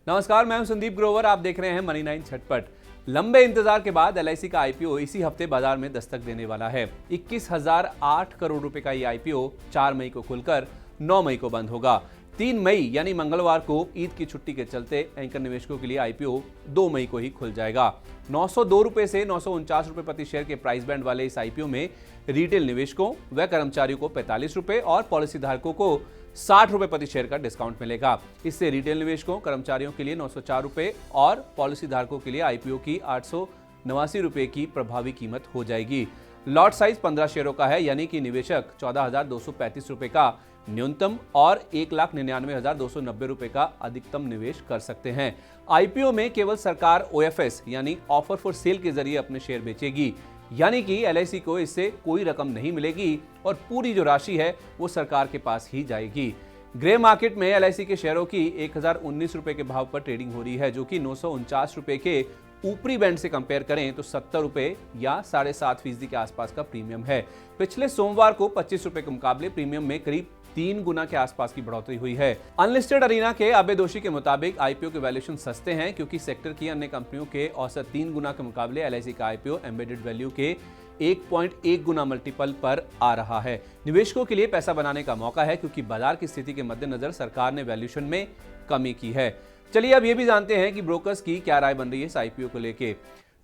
नमस्कार, मैं हूं संदीप ग्रोवर। आप देख रहे हैं मनी 9 झटपट। लंबे इंतजार के बाद एलआईसी का आईपीओ इसी हफ्ते बाजार में दस्तक देने वाला है। 21,008 करोड़ रुपए का ये आईपीओ 4 मई को खुलकर 9 मई को बंद होगा। 3 मई यानी मंगलवार को ईद की छुट्टी के चलते एंकर निवेशकों के लिए आईपीओ 2 मई को ही खुल जाएगा। 902 रुपए से 949 रुपए प्रति शेयर के प्राइस बैंड वाले इस आईपीओ में रिटेल निवेशकों व कर्मचारियों को 45 रुपए और पॉलिसी धारकों को 60 रुपए प्रति शेयर का डिस्काउंट मिलेगा। इससे रिटेल निवेशकों, कर्मचारियों के लिए 904 रुपए और पॉलिसी धारकों के लिए आईपीओ की 889 रुपए की प्रभावी कीमत हो जाएगी। लॉट साइज 15 शेयरों का है, यानी कि निवेशक 14,235 रुपए का न्यूनतम और 1,99,290 रुपए का अधिकतम निवेश कर सकते हैं। आईपीओ में केवल सरकार ओएफएस यानी ऑफर फॉर सेल के जरिए अपने शेयर बेचेगी, यानी कि एलआईसी को इससे कोई रकम नहीं मिलेगी और पूरी जो राशि है वो सरकार के पास ही जाएगी। ग्रे मार्केट में एलआईसी के शेयरों की 1,019 रुपए के भाव पर ट्रेडिंग हो रही है, जो कि 949 रुपए के ऊपरी बैंड से कंपेयर करें तो 70 रुपए या 7.5% के आसपास का प्रीमियम है। पिछले सोमवार को 25 रुपए के मुकाबले प्रीमियम में करीब 3 गुना के आसपास की बढ़ोतरी हुई है। अनलिस्टेड अरीना के अभय दोषी के मुताबिक आईपीओ के वैल्यूएशन सस्ते हैं, क्योंकि सेक्टर की अन्य कंपनियों के औसत 3 गुना के मुकाबले एलआईसी का आईपीओ एम्बेडेड वैल्यू के 1.1 गुना मल्टीपल पर आ रहा है। निवेशकों के लिए पैसा बनाने का मौका है, क्योंकि बाजार की स्थिति के मद्देनजर सरकार ने वैल्यूएशन में कमी की है। चलिए अब ये भी जानते हैं कि ब्रोकर्स की क्या राय बन रही है इस आईपीओ को लेके।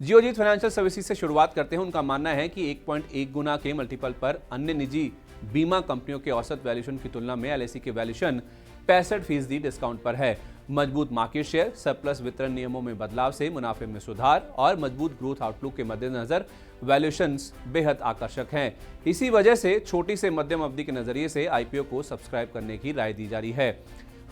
जियोजीत फाइनेंशियल सर्विसेज से शुरुआत करते हैं। उनका मानना है कि 1.1 गुना के मल्टीपल पर अन्य निजी बीमा कंपनियों के औसत वैल्यूएशन की तुलना में एलआईसी के वैल्यूएशन 65% डिस्काउंट पर है। मजबूत मार्केट शेयर, सरप्लस वितरण नियमों में बदलाव से मुनाफे में सुधार और मजबूत ग्रोथ आउटलुक के मद्देनजर वैल्यूएशंस बेहद आकर्षक हैं। इसी वजह से छोटी से मध्यम अवधि के नजरिए से आईपीओ को सब्सक्राइब करने की राय दी जा रही है।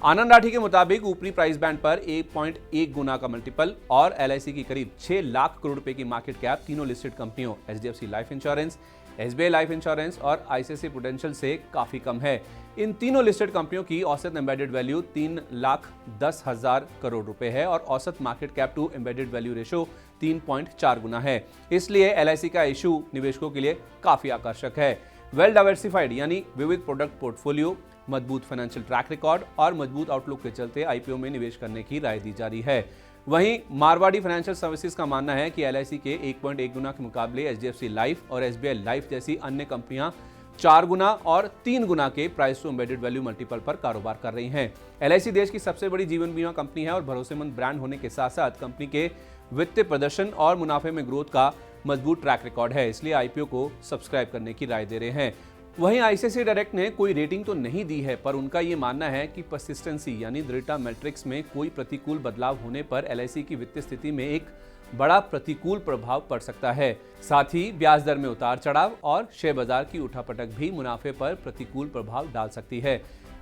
आनंद राठी के मुताबिक ऊपरी प्राइस बैंड पर 1.1 गुना का मल्टीपल और एलआईसी की करीब 6 लाख करोड़ रुपए की मार्केट कैप तीनों लिस्टेड कंपनियों HDFC life insurance, SBI life insurance और आईसीआईसीआई प्रूडेंशियल से काफी कम है। इन तीनों लिस्टेड कंपनियों की औसत एम्बेडेड वैल्यू 3,10,000 करोड़ रुपए है और औसत market cap to embedded value ratio 3.4 गुना है। इसलिए एलआईसी का इशू निवेशकों के लिए काफी आकर्षक है। वेल डाइवर्सिफाइड यानी विविध प्रोडक्ट पोर्टफोलियो, मजबूत फाइनेंशियल ट्रैक रिकॉर्ड और मजबूत आउटलुक के चलते आईपीओ में निवेश करने की राय दी जा रही है। वहीं मारवाड़ी फाइनेंशियल सर्विसेज का मानना है कि एलआईसी के 1.1 गुना के मुकाबले एचडीएफसी लाइफ और एसबीआई लाइफ जैसी अन्य कंपनियां 4 गुना और 3 गुना के price to embedded value multiple पर कारोबार कर रही हैं। एलआईसी देश की सबसे बड़ी जीवन बीमा कंपनी है और भरोसेमंद ब्रांड होने के साथ साथ कंपनी के वित्तीय प्रदर्शन और मुनाफे में ग्रोथ का मजबूत ट्रैक रिकॉर्ड है, इसलिए आईपीओ को सब्सक्राइब करने की राय दे रहे हैं। वहीं आईसीआईसीआई डायरेक्ट ने कोई रेटिंग तो नहीं दी है, पर उनका ये मानना है कि परसिस्टेंसी यानी दृढ़ता मैट्रिक्स में कोई प्रतिकूल बदलाव होने पर एलआईसी की वित्तीय स्थिति में एक बड़ा प्रतिकूल प्रभाव पड़ सकता है। साथ ही ब्याज दर में उतार चढ़ाव और शेयर बाजार की उठापटक भी मुनाफे पर प्रतिकूल प्रभाव डाल सकती है।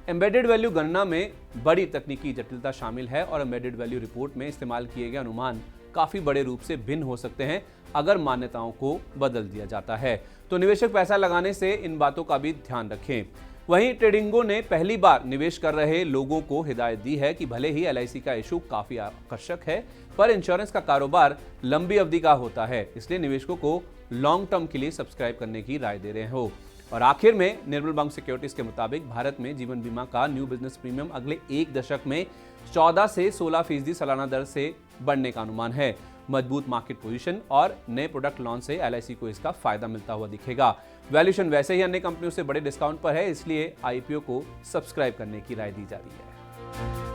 एम्बेडेड वैल्यू गणना में बड़ी तकनीकी जटिलता शामिल है और एम्बेडेड वैल्यू रिपोर्ट में इस्तेमाल किए गए अनुमान काफी बड़े रूप से भिन्न हो सकते हैं अगर मान्यताओं को बदल दिया जाता है। तो निवेशक पैसा लगाने से इन बातों का भी ध्यान रखें। वहीं ट्रेडिंगों ने पहली बार निवेश कर रहे लोगों को हिदायत दी है कि भले ही एलआईसी का इशू काफी आकर्षक है, पर इंश्योरेंस का कारोबार लंबी अवधि का होता है, इसलिए निवेशकों को लॉन्ग टर्म के लिए सब्सक्राइब करने की राय दे रहे हो। और आखिर में निर्मल बंग सिक्योरिटीज के मुताबिक भारत में जीवन बीमा का न्यू बिजनेस प्रीमियम अगले 1 दशक में 14 से 16% सालाना दर से बढ़ने का अनुमान है। मजबूत मार्केट पोजीशन और नए प्रोडक्ट लॉन्च से एलआईसी को इसका फायदा मिलता हुआ दिखेगा। वैल्यूएशन वैसे ही अन्य कंपनियों से बड़े डिस्काउंट पर है, इसलिए आईपीओ को सब्सक्राइब करने की राय दी जा रही है।